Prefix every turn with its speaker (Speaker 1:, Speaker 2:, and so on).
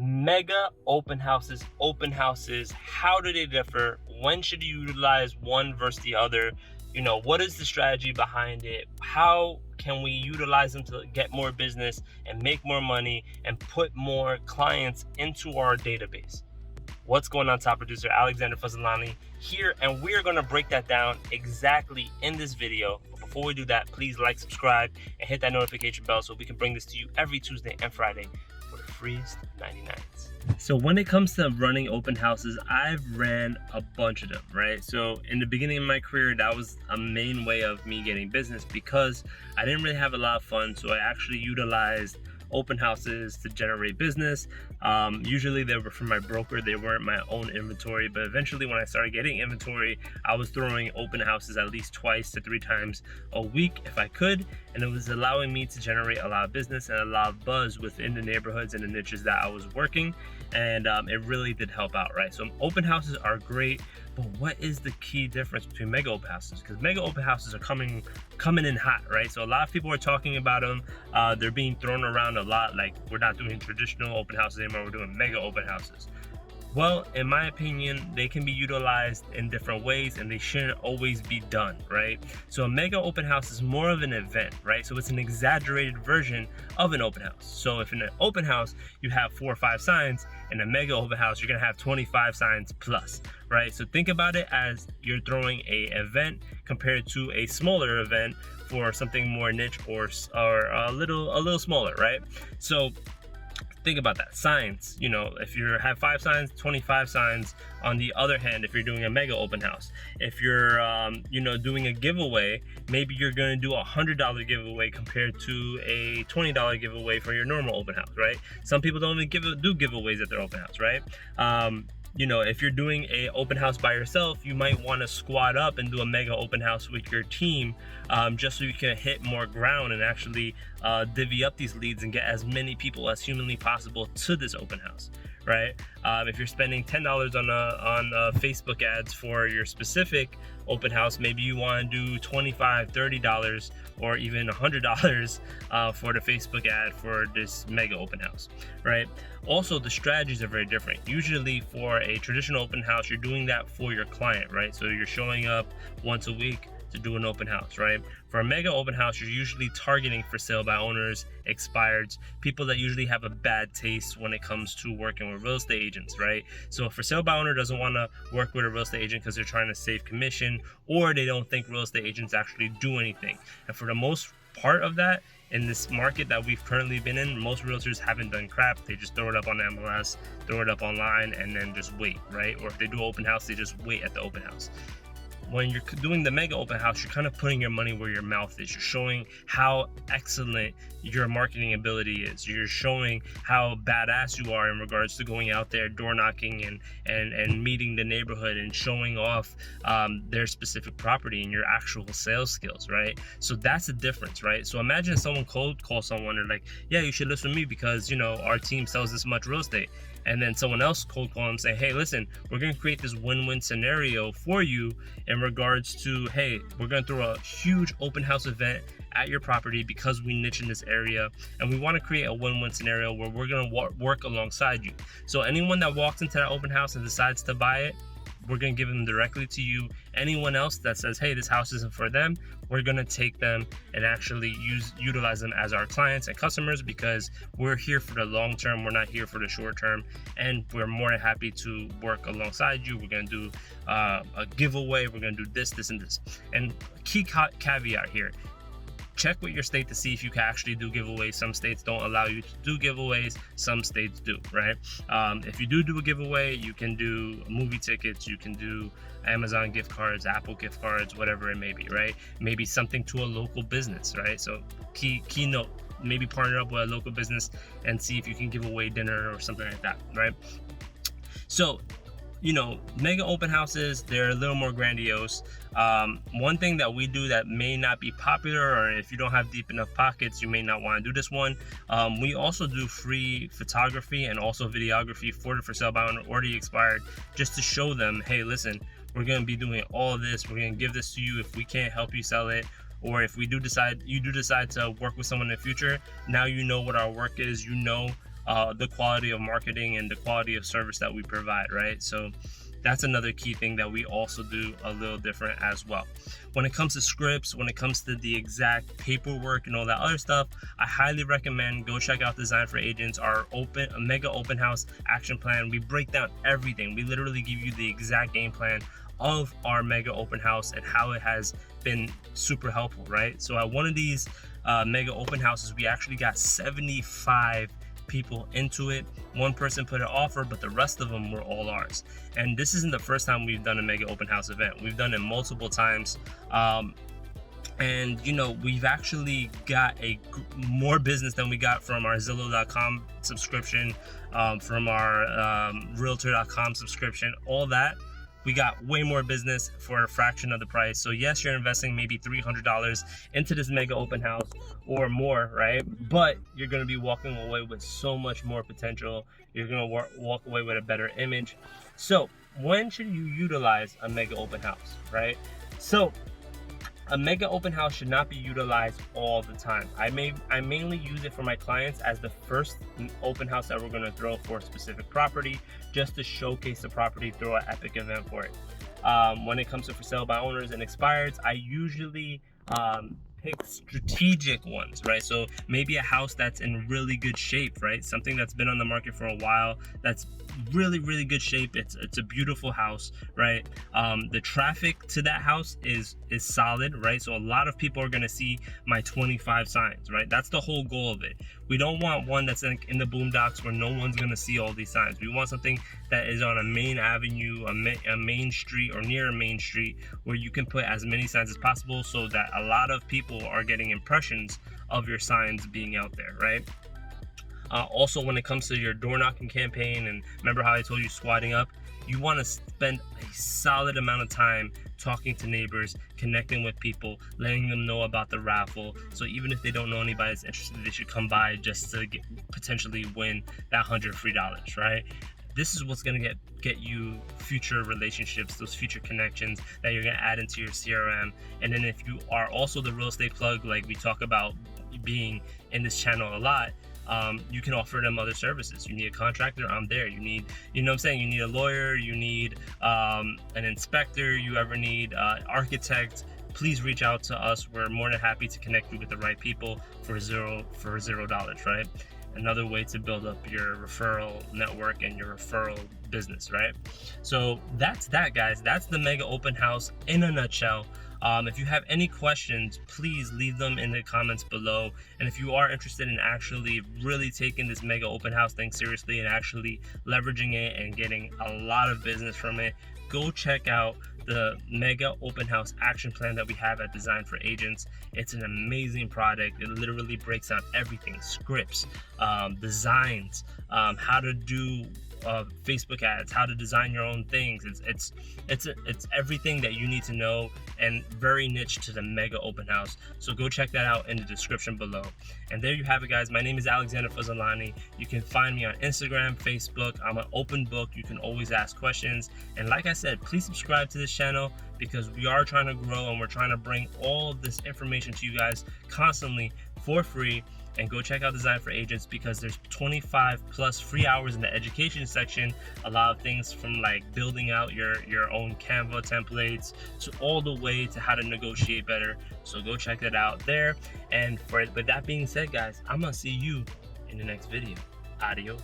Speaker 1: Mega open houses, how do they differ? When should you utilize one versus the other? What is the strategy behind it? How can we utilize them to get more business and make more money and put more clients into our database? What's going on, top producer Alexander Fazalani here, and we're going to break that down exactly in this video. But before we do that, please like, subscribe, and hit that notification bell so we can bring this to you every Tuesday and Friday for the freest 99s. So when it comes to running open houses, I've ran a bunch of them, right? So in the beginning of my career, that was a main way of me getting business because I didn't really have a lot of fun. So I actually utilized open houses to generate business. Usually they were from my broker, they weren't my own inventory, but eventually when I started getting inventory, I was throwing open houses at least 2 to 3 times a week if I could, and it was allowing me to generate a lot of business and a lot of buzz within the neighborhoods and the niches that I was working, and it really did help out, right? So open houses are great, but what is the key difference between mega open houses? Because mega open houses are coming in hot, right? So a lot of people are talking about them. They're being thrown around a lot, like we're not doing traditional open houses anymore, we're doing mega open houses. Well, in my opinion, they can be utilized in different ways and they shouldn't always be done, right? So a mega open house is more of an event, right? So it's an exaggerated version of an open house. So if in an open house you have 4 or 5 signs, in a mega open house you're gonna have 25 signs plus, right? So think about it as you're throwing a event compared to a smaller event for something more niche or a little smaller, right? So think about that. Signs, if you have 5 signs, 25 signs. On the other hand, if you're doing a mega open house, if you're doing a giveaway, maybe you're going to do a $100 giveaway compared to a $20 giveaway for your normal open house, right? Some people don't even do giveaways at their open house, right? If you're doing a open house by yourself, you might want to squad up and do a mega open house with your team, just so you can hit more ground and actually divvy up these leads and get as many people as humanly possible to this open house, right? If you're spending $10 on Facebook ads for your specific open house, maybe you want to do $25, $30, or even $100 for the Facebook ad for this mega open house, right? Also, the strategies are very different. Usually for a traditional open house, you're doing that for your client, right? So you're showing up once a week to do an open house, right? For a mega open house, you're usually targeting for sale by owners, expireds, people that usually have a bad taste when it comes to working with real estate agents, right? So if for sale by owner doesn't want to work with a real estate agent because they're trying to save commission, or they don't think real estate agents actually do anything. And for the most part of that, in this market that we've currently been in, most realtors haven't done crap. They just throw it up on MLS, throw it up online, and then just wait, right? Or if they do open house, they just wait at the open house. When you're doing the mega open house, you're kind of putting your money where your mouth is. You're showing how excellent your marketing ability is. You're showing how badass you are in regards to going out there, door knocking and meeting the neighborhood and showing off their specific property and your actual sales skills, right? So that's the difference, right? So imagine someone cold calls someone and like, yeah, you should list with me because, our team sells this much real estate. And then someone else cold call and say, hey, listen, we're going to create this win-win scenario for you in regards to, hey, we're going to throw a huge open house event at your property because we niche in this area, and we want to create a win-win scenario where we're going to work alongside you. So anyone that walks into that open house and decides to buy it, we're going to give them directly to you. Anyone else that says, hey, this house isn't for them, we're going to take them and actually utilize them as our clients and customers, because we're here for the long term. We're not here for the short term, and we're more than happy to work alongside you. We're going to do a giveaway. We're going to do this, and this. And key caveat here, check with your state to see if you can actually do giveaways. Some states don't allow you to do giveaways, some states do, right? If you do a giveaway, you can do movie tickets, you can do Amazon gift cards, Apple gift cards, whatever it may be, right? Maybe something to a local business, right? So key note, maybe partner up with a local business and see if you can give away dinner or something like that, right? So mega open houses, they're a little more grandiose. One thing that we do that may not be popular, or if you don't have deep enough pockets, you may not want to do this one. We also do free photography and also videography for the for sale by owner or the expired, just to show them, hey, listen, we're going to be doing all of this. We're going to give this to you if we can't help you sell it. Or if you do decide to work with someone in the future, now you know what our work is. the quality of marketing and the quality of service that we provide, right? So that's another key thing that we also do a little different as well. When it comes to scripts, when it comes to the exact paperwork and all that other stuff, I highly recommend go check out Design for Agents, our a mega open house action plan. We break down everything. We literally give you the exact game plan of our mega open house and how it has been super helpful, right? So at one of these mega open houses, we actually got 75 people into it. One person put an offer, but the rest of them were all ours. And this isn't the first time we've done a mega open house event. We've done it multiple times. And you know, we've actually got more business than we got from our Zillow.com subscription, from our Realtor.com subscription, all that. We got way more business for a fraction of the price. So yes, you're investing maybe $300 into this mega open house or more, right? But you're going to be walking away with so much more potential. You're going to walk away with a better image. So when should you utilize a mega open house, right? So a mega open house should not be utilized all the time. I mainly use it for my clients as the first open house that we're going to throw for a specific property, just to showcase the property, throw an epic event for it. When it comes to for sale by owners and expireds, I usually pick strategic ones, right? So maybe a house that's in really good shape, right? Something that's been on the market for a while, that's really good shape. It's a beautiful house, right? The traffic to that house is solid, right? So a lot of people are going to see my 25 signs, right? That's the whole goal of it. We don't want one that's in the boondocks where no one's going to see all these signs. We want something that is on a main avenue, a main street, or near a main street, where you can put as many signs as possible so that a lot of people are getting impressions of your signs being out there, right? Also, when it comes to your door knocking campaign, and remember how I told you squatting up, you want to spend a solid amount of time talking to neighbors, connecting with people, letting them know about the raffle. So even if they don't know anybody that's interested, they should come by just to potentially win that $100 free, right? This is what's going to get you future relationships, those future connections that you're going to add into your CRM. And then if you are also the real estate plug, like we talk about being in this channel a lot, you can offer them other services. You need a contractor, I'm there. You need, you know what I'm saying? You need a lawyer, you need an inspector, you ever need architect, please reach out to us. We're more than happy to connect you with the right people for $0, right? Another way to build up your referral network and your referral business, right? So that's that, guys. That's the mega open house in a nutshell. If you have any questions, please leave them in the comments below. And if you are interested in actually really taking this mega open house thing seriously and actually leveraging it and getting a lot of business from it, go check out the mega open house action plan that we have at Design for Agents. It's an amazing product. It literally breaks down everything: scripts, designs, how to do Facebook ads, how to design your own things. It's everything that you need to know, and very niche to the mega open house. So go check that out in the description below. And there you have it, guys. My name is Alexander Fazalani. You can find me on Instagram, Facebook. I'm an open book. You can always ask questions. And like I said, please subscribe to this channel, because we are trying to grow and we're trying to bring all of this information to you guys constantly for free. And go check out Design for Agents, because there's 25 plus free hours in the education section. A lot of things from like building out your own Canva templates to all the way to how to negotiate better. So go check that out there. And with that being said, guys, I'm gonna see you in the next video. Adios.